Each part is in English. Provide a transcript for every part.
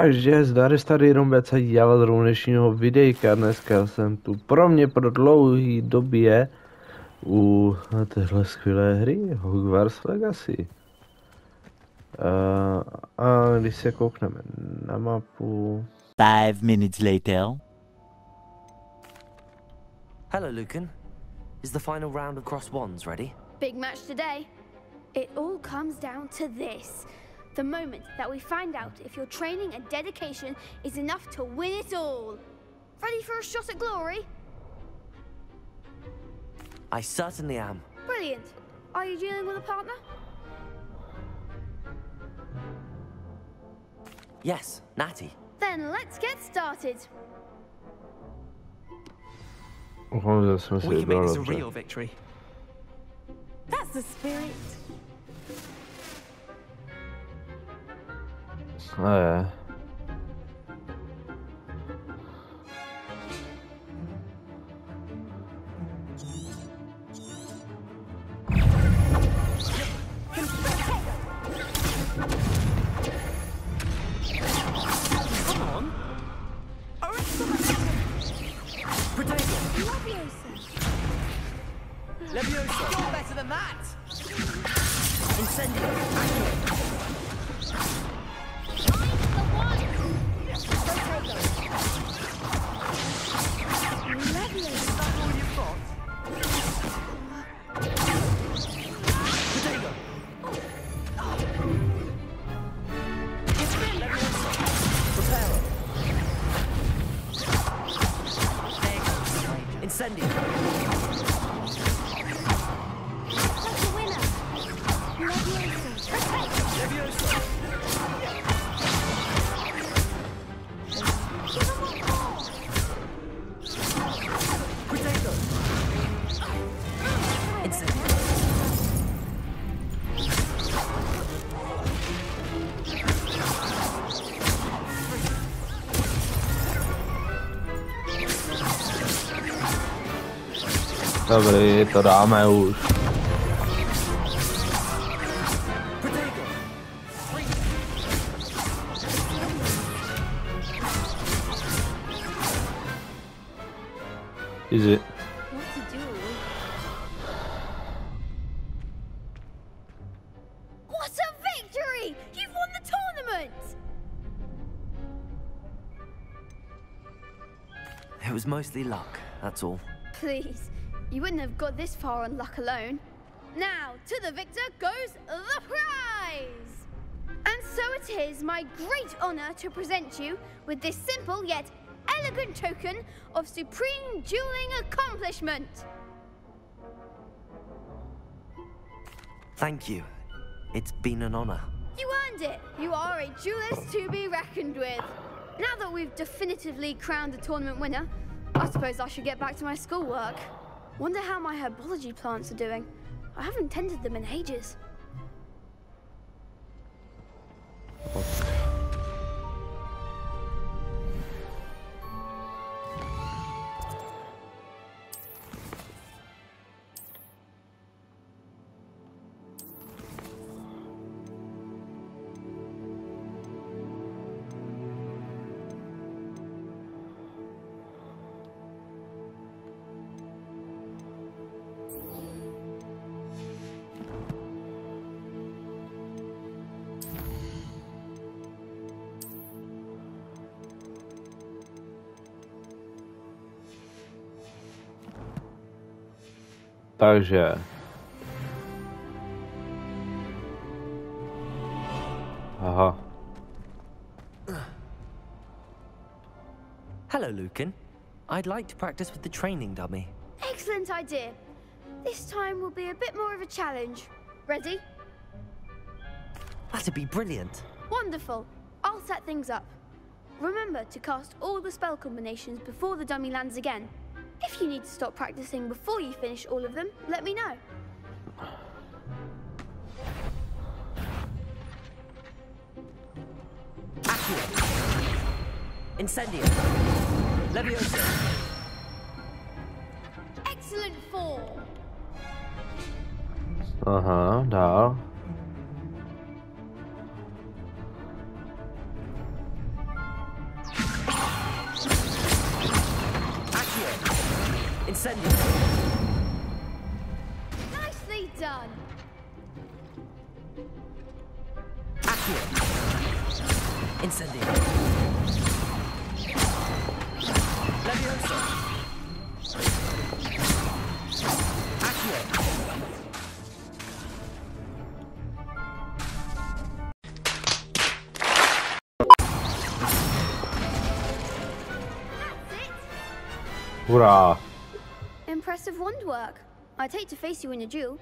Takže Zdarec, tady Rumbec a já dnešního videjka. Dneska jsem tu pro mě po dlouhé době u téhle skvělé hry Hogwarts Legacy. A když se koukneme na mapu... 5 minutes later. Hello, Lucan. Is the final round of cross wands ready? Big match today. It all comes down to this. The moment that we find out if your training and dedication is enough to win it all. Ready for a shot at glory? I certainly am. Brilliant. Are you dealing with a partner? Yes, Natty. Then let's get started. We can make this a real victory. That's the spirit. Yeah. Come on. Leviosa. You're better than that. Incendio. Accurate. Incendio. That's a winner. Leviosa. Potato. Incendio. Dobrý, to dáme už. Easy. What to do? What a victory! You've won the tournament! It was mostly luck, that's all. Please, you wouldn't have got this far on luck alone. Now, to the victor goes the prize! And so it is my great honor to present you with this simple yet elegant token of supreme dueling accomplishment. Thank you. It's been an honor. You earned it. You are a duelist to be reckoned with. Now that we've definitively crowned the tournament winner, I suppose I should get back to my schoolwork. Wonder how my herbology plants are doing. I haven't tended them in ages. Takže. Aha. Hello, Lucan. I'd like to practice with the training dummy. Excellent idea. This time will be a bit more of a challenge. Ready? That'd be brilliant. Wonderful. I'll set things up. Remember to cast all the spell combinations before the dummy lands again. If you need to stop practicing before you finish all of them, let me know. Accurate. Incendio. Leviosa. Excellent form. Aha, dál. Incendio. Nicely done. Accio. Incendio. Levioso. Accio. Hurá! Impressive wand work. I'd hate to face you in a duel.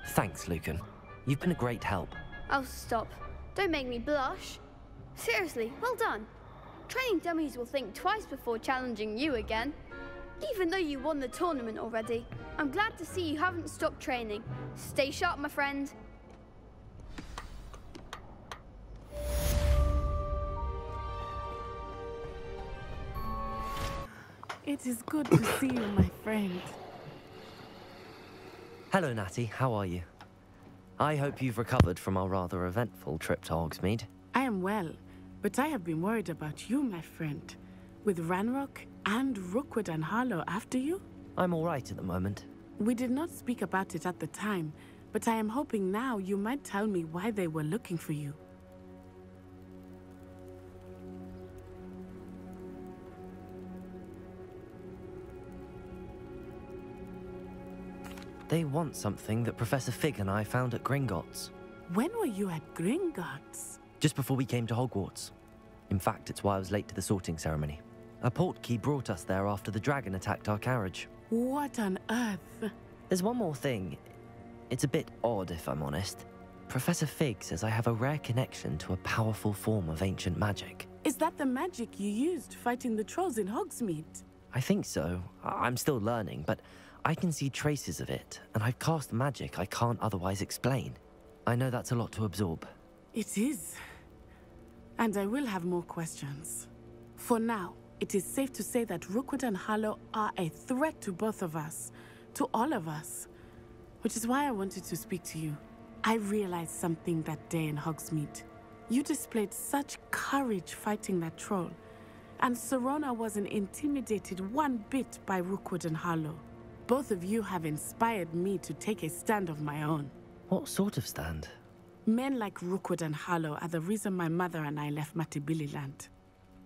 Thanks, Lucan. You've been a great help. Oh, stop. Don't make me blush. Seriously, well done. Training dummies will think twice before challenging you again. Even though you won the tournament already, I'm glad to see you haven't stopped training. Stay sharp, my friend. It is good to see you, my friend. Hello, Natty. How are you? I hope you've recovered from our rather eventful trip to Hogsmeade. I am well, but I have been worried about you, my friend. With Ranrock and Rookwood and Harlow after you? I'm all right at the moment. We did not speak about it at the time, but I am hoping now you might tell me why they were looking for you. They want something that Professor Fig and I found at Gringotts. When were you at Gringotts? Just before we came to Hogwarts. In fact, it's why I was late to the sorting ceremony. A portkey brought us there after the dragon attacked our carriage. What on earth? There's one more thing. It's a bit odd, if I'm honest. Professor Fig says I have a rare connection to a powerful form of ancient magic. Is that the magic you used fighting the trolls in Hogsmeade? I think so. I'm still learning, but I can see traces of it, and I've cast magic I can't otherwise explain. I know that's a lot to absorb. It is. And I will have more questions. For now, it is safe to say that Rookwood and Harlow are a threat to both of us, to all of us. Which is why I wanted to speak to you. I realized something that day in Hogsmeade. You displayed such courage fighting that troll, and Serona wasn't intimidated one bit by Rookwood and Harlow. Both of you have inspired me to take a stand of my own. What sort of stand? Men like Rookwood and Harlow are the reason my mother and I left Matibili land.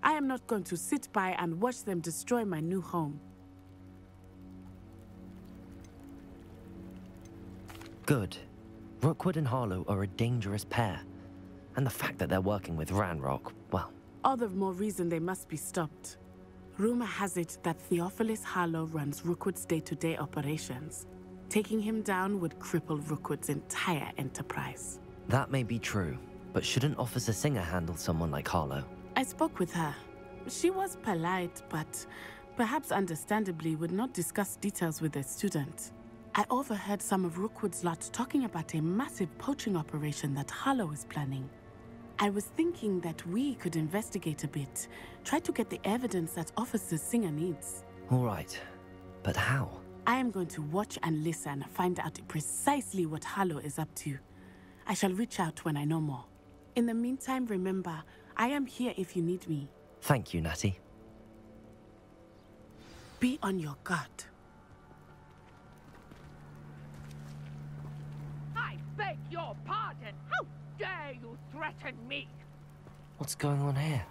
I am not going to sit by and watch them destroy my new home. Good. Rookwood and Harlow are a dangerous pair. And the fact that they're working with Ranrock, well... All the more reason they must be stopped. Rumor has it that Theophilus Harlow runs Rookwood's day-to-day operations. Taking him down would cripple Rookwood's entire enterprise. That may be true, but shouldn't Officer Singer handle someone like Harlow? I spoke with her. She was polite, but perhaps understandably would not discuss details with a student. I overheard some of Rookwood's lot talking about a massive poaching operation that Harlow is planning. I was thinking that we could investigate a bit, try to get the evidence that Officer Singer needs. All right, but how? I am going to watch and listen, find out precisely what Harlow is up to. I shall reach out when I know more. In the meantime, remember, I am here if you need me. Thank you, Natty. Be on your guard. I beg your pardon. How dare you threaten me? What's going on here?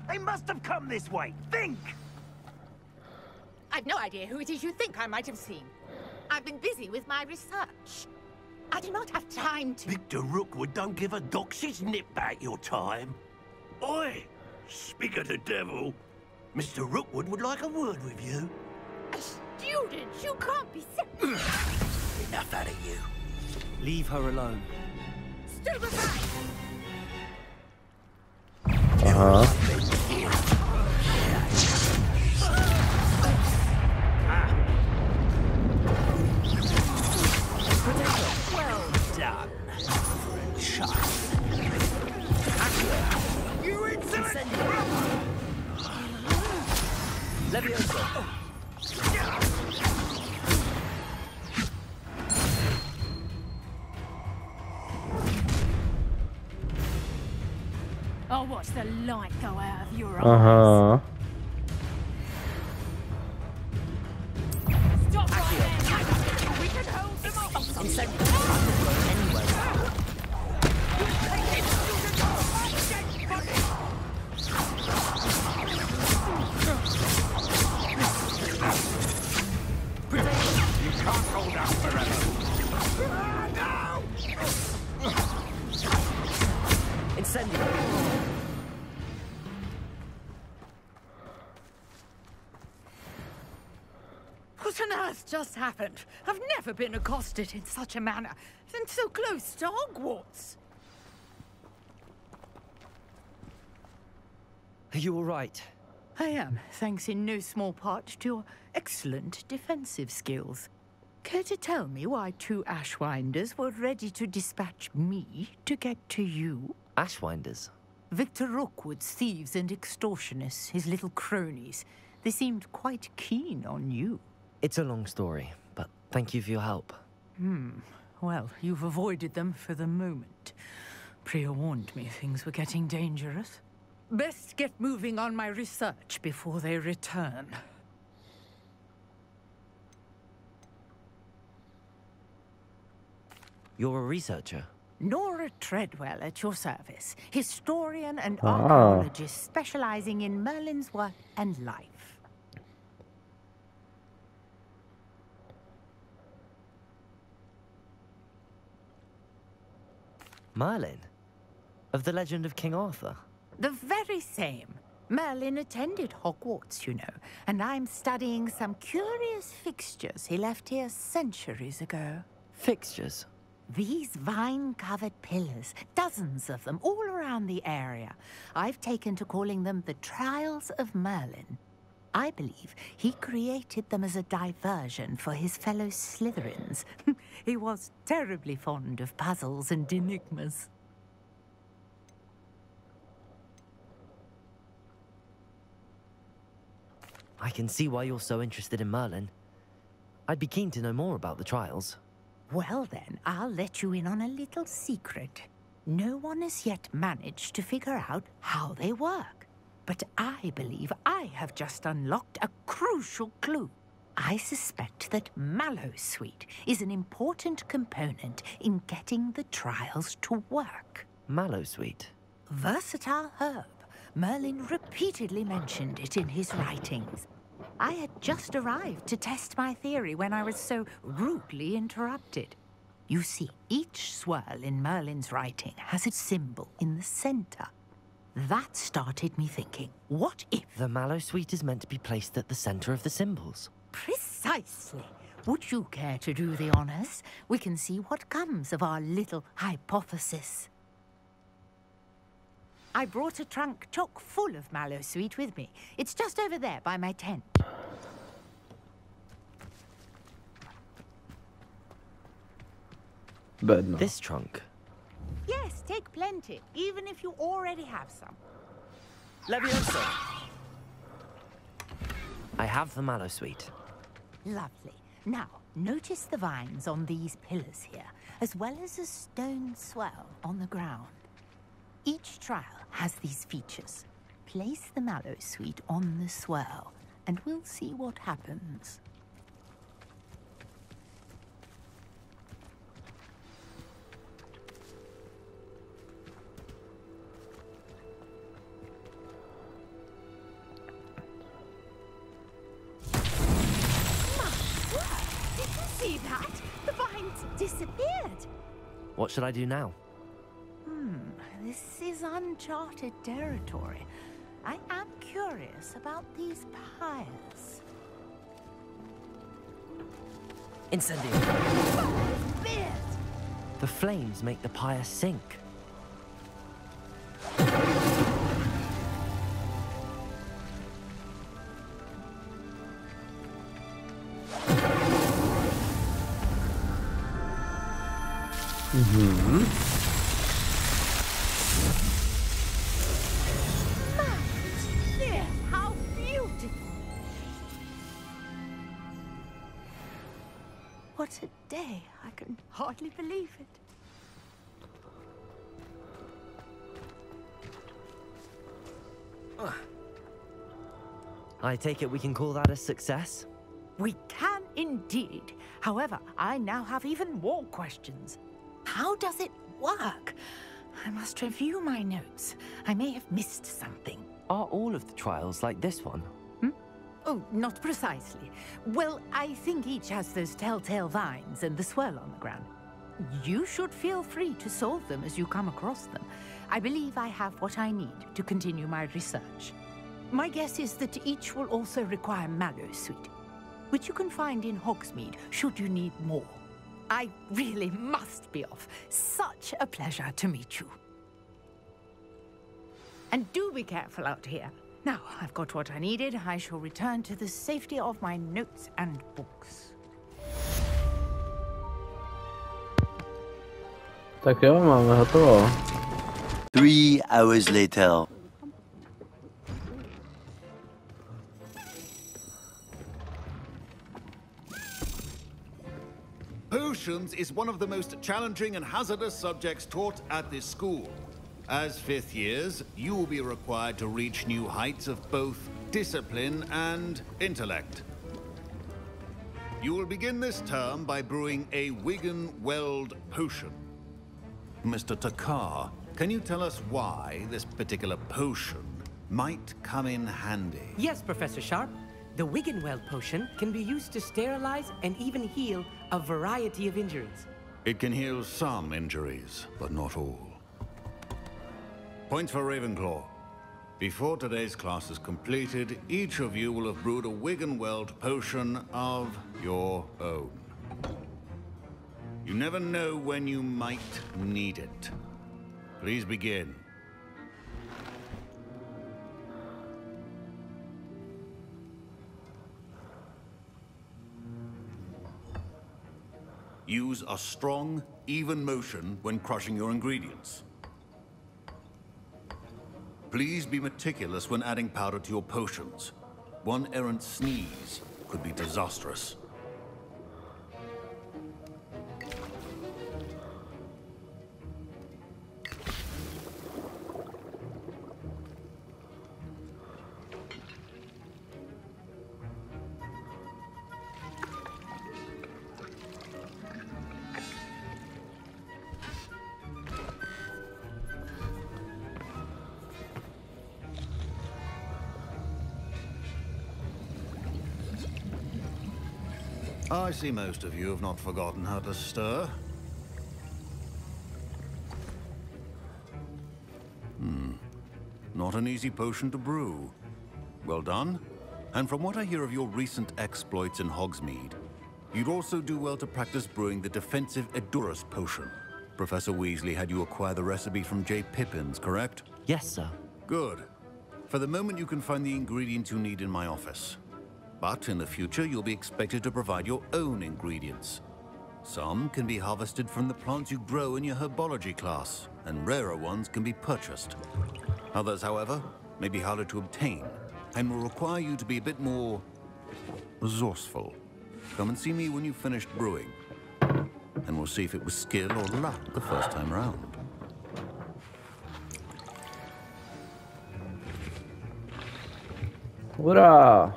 They must have come this way. Think! I've no idea who it is you think I might have seen. I've been busy with my research. I do not have time to... Victor Rookwood don't give a doxy's nip back your time. Oi! Speak of the devil. Mr. Rookwood would like a word with you. A student? You can't be... Enough out of you. Leave her alone. Stupefy! Well done, friend child. You insolent! Levioso! I'll watch the light go out of your eyes. Aha. Stop right there. We can hold them off. You can't hold out forever. Incendio. What on earth just happened? I've never been accosted in such a manner, and so close to Hogwarts. Are you all right? I am, thanks in no small part to your excellent defensive skills. Care to tell me why 2 Ashwinders were ready to dispatch me to get to you? Ashwinders? Victor Rookwood's thieves and extortionists, his little cronies. They seemed quite keen on you. It's a long story, but thank you for your help. Well, you've avoided them for the moment. Priya warned me things were getting dangerous. Best get moving on my research before they return. You're a researcher? Nora Treadwell at your service. Historian and archaeologist specializing in Merlin's work and life. Merlin? Of the legend of King Arthur? The very same. Merlin attended Hogwarts, you know, and I'm studying some curious fixtures he left here centuries ago. Fixtures? These vine-covered pillars, dozens of them all around the area. I've taken to calling them the Trials of Merlin. I believe he created them as a diversion for his fellow Slytherins. He was terribly fond of puzzles and enigmas. I can see why you're so interested in Merlin. I'd be keen to know more about the trials. Well then, I'll let you in on a little secret. No one has yet managed to figure out how they work. But I believe I have just unlocked a crucial clue. I suspect that Mallowsweet is an important component in getting the trials to work. Mallowsweet? Versatile herb. Merlin repeatedly mentioned it in his writings. I had just arrived to test my theory when I was so rudely interrupted. You see, each swirl in Merlin's writing has a symbol in the center. That started me thinking, what if... The Mallowsweet is meant to be placed at the center of the symbols. Precisely. Would you care to do the honors? We can see what comes of our little hypothesis. I brought a trunk chock full of Mallowsweet with me. It's just over there by my tent. But no. This trunk? Yes, take plenty, even if you already have some. Levioso! I have the Mallowsweet. Lovely. Now, notice the vines on these pillars here, as well as a stone swell on the ground. Each trial has these features. Place the Mallowsweet on the swirl, and we'll see what happens. Did you see that? The vines disappeared. What should I do now? This is uncharted territory. I am curious about these pyres. Incendio! Beard! The flames make the pyre sink. How beautiful! What a day! I can hardly believe it. I take it we can call that a success? We can indeed. However, I now have even more questions. How does it work? I must review my notes. I may have missed something. Are all of the trials like this one? Oh, not precisely. Well, I think each has those telltale vines and the swirl on the ground. You should feel free to solve them as you come across them. I believe I have what I need to continue my research. My guess is that each will also require mallow sweet, which you can find in Hogsmeade should you need more. I really must be off. Such a pleasure to meet you. And do be careful out here. Now, I've got what I needed. I shall return to the safety of my notes and books. Tak jo, máme hotovo. 3 hours later. Potions is one of the most challenging and hazardous subjects taught at this school. As 5th years, you will be required to reach new heights of both discipline and intellect. You will begin this term by brewing a Wigan-Weld potion. Mr. Takar, can you tell us why this particular potion might come in handy? Yes, Professor Sharp. The Wigan-Weld potion can be used to sterilize and even heal a variety of injuries. It can heal some injuries, but not all. Points for Ravenclaw. Before today's class is completed, each of you will have brewed a Wigan-Weld potion of your own. You never know when you might need it. Please begin. Use a strong, even motion when crushing your ingredients. Please be meticulous when adding powder to your potions. One errant sneeze could be disastrous. I see most of you have not forgotten how to stir. Not an easy potion to brew. Well done. And from what I hear of your recent exploits in Hogsmeade, you'd also do well to practice brewing the defensive Edurus potion. Professor Weasley had you acquire the recipe from J. Pippins, correct? Yes, sir. Good. For the moment, you can find the ingredients you need in my office. But in the future, you'll be expected to provide your own ingredients. Some can be harvested from the plants you grow in your herbology class, and rarer ones can be purchased. Others, however, may be harder to obtain, and will require you to be a bit more resourceful. Come and see me when you've finished brewing, and we'll see if it was skill or luck the first time round. Hurrah!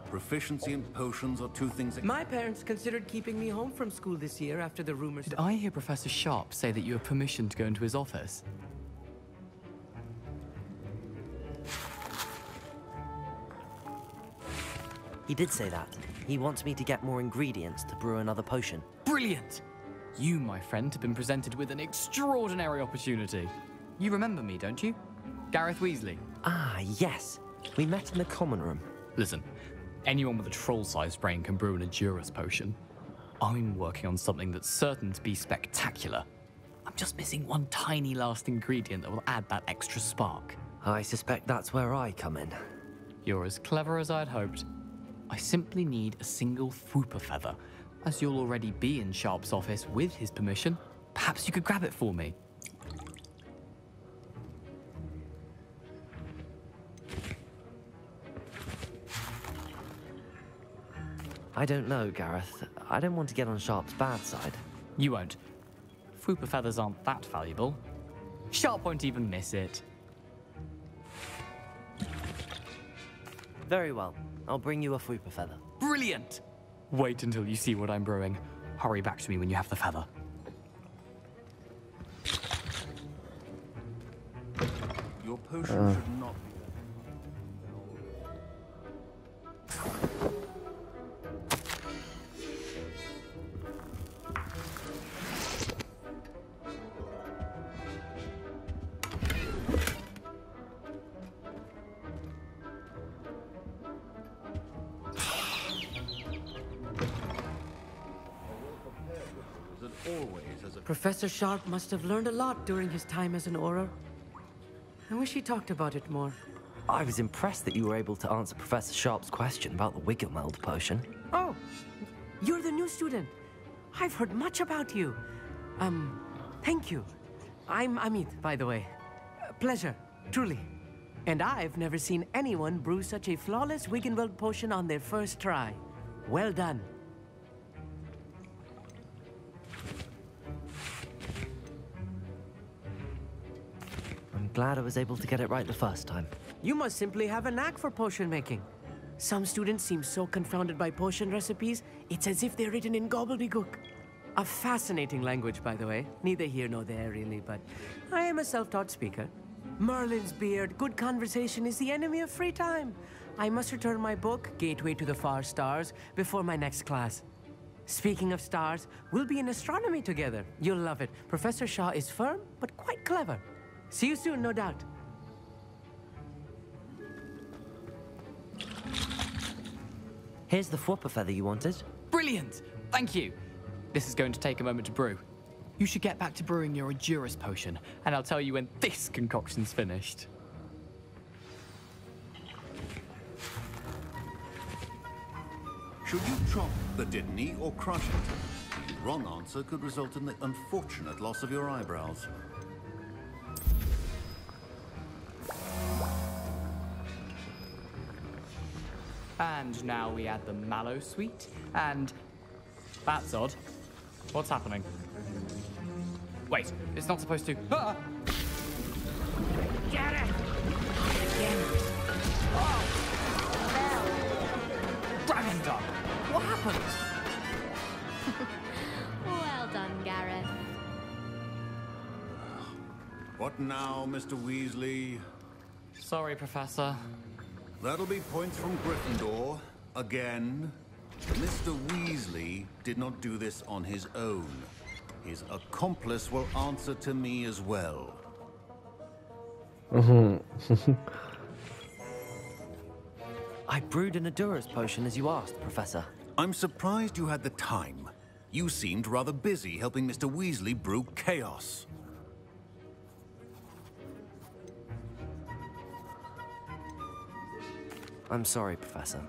Proficiency in potions are two things that... My parents considered keeping me home from school this year after the rumors... Did I hear Professor Sharp say that you have permission to go into his office? He did say that. He wants me to get more ingredients to brew another potion. Brilliant! You, my friend, have been presented with an extraordinary opportunity. You remember me, don't you? Gareth Weasley. Ah, yes. We met in the common room. Listen, anyone with a troll-sized brain can brew an Edurus potion. I'm working on something that's certain to be spectacular. I'm just missing one tiny last ingredient that will add that extra spark. I suspect that's where I come in. You're as clever as I'd hoped. I simply need a single Fwooper feather. As you'll already be in Sharp's office with his permission, perhaps you could grab it for me. I don't know, Gareth. I don't want to get on Sharp's bad side. You won't. Fwooper feathers aren't that valuable. Sharp won't even miss it. Very well. I'll bring you a fruit feather. Brilliant! Wait until you see what I'm brewing. Hurry back to me when you have the feather. Your potion should not be. Professor Sharp must have learned a lot during his time as an Auror. I wish he talked about it more. I was impressed that you were able to answer Professor Sharp's question about the Wiggenweld potion. Oh, you're the new student. I've heard much about you. Thank you. I'm Amit, by the way. Pleasure, truly. And I've never seen anyone brew such a flawless Wiggenweld potion on their first try. Well done. I'm glad I was able to get it right the first time. You must simply have a knack for potion making. Some students seem so confounded by potion recipes, it's as if they're written in gobbledygook. A fascinating language, by the way. Neither here nor there, really, but I am a self-taught speaker. Merlin's beard, good conversation is the enemy of free time. I must return my book, Gateway to the Far Stars, before my next class. Speaking of stars, we'll be in astronomy together. You'll love it. Professor Shah is firm, but quite clever. See you soon, no doubt. Here's the Fwopper feather you wanted. Brilliant! Thank you. This is going to take a moment to brew. You should get back to brewing your Edurus potion, and I'll tell you when this concoction's finished. Should you chop the didn't or crush it? The wrong answer could result in the unfortunate loss of your eyebrows. And now we add the mallow sweet, and... That's odd. What's happening? Wait, it's not supposed to... Ah! Get it! Oh! Dragon Dog! What happened? Well done, Gareth. What now, Mr. Weasley? Sorry, Professor. That'll be points from Gryffindor. Again. Mr. Weasley did not do this on his own. His accomplice will answer to me as well. I brewed an Edurus potion as you asked, Professor. I'm surprised you had the time. You seemed rather busy helping Mr. Weasley brew chaos. I'm sorry, Professor.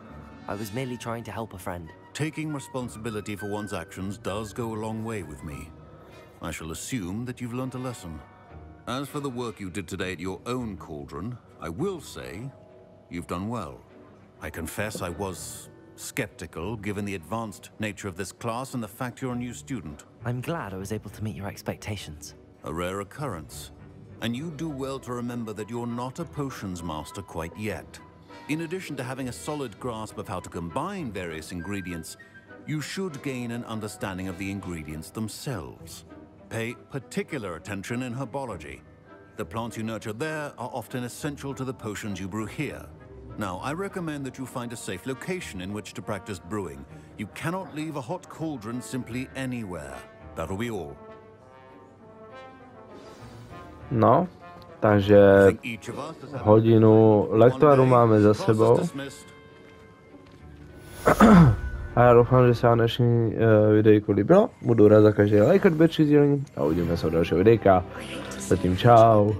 I was merely trying to help a friend. Taking responsibility for one's actions does go a long way with me. I shall assume that you've learnt a lesson. As for the work you did today at your own cauldron, I will say you've done well. I confess I was skeptical, given the advanced nature of this class and the fact you're a new student. I'm glad I was able to meet your expectations. A rare occurrence. And you do well to remember that you're not a potions master quite yet. In addition to having a solid grasp of how to combine various ingredients, you should gain an understanding of the ingredients themselves. Pay particular attention in herbology. The plants you nurture there are often essential to the potions you brew here. Now, I recommend that you find a safe location in which to practice brewing. You cannot leave a hot cauldron simply anywhere. That'll be all. No, takže hodinu Lektvarů máme za sebou. A já doufám, že se vám dnešní videjko líbilo. Budu rád za každý like, odběr či sdílení a uvidíme se u dalšího videjka. Zatím čau.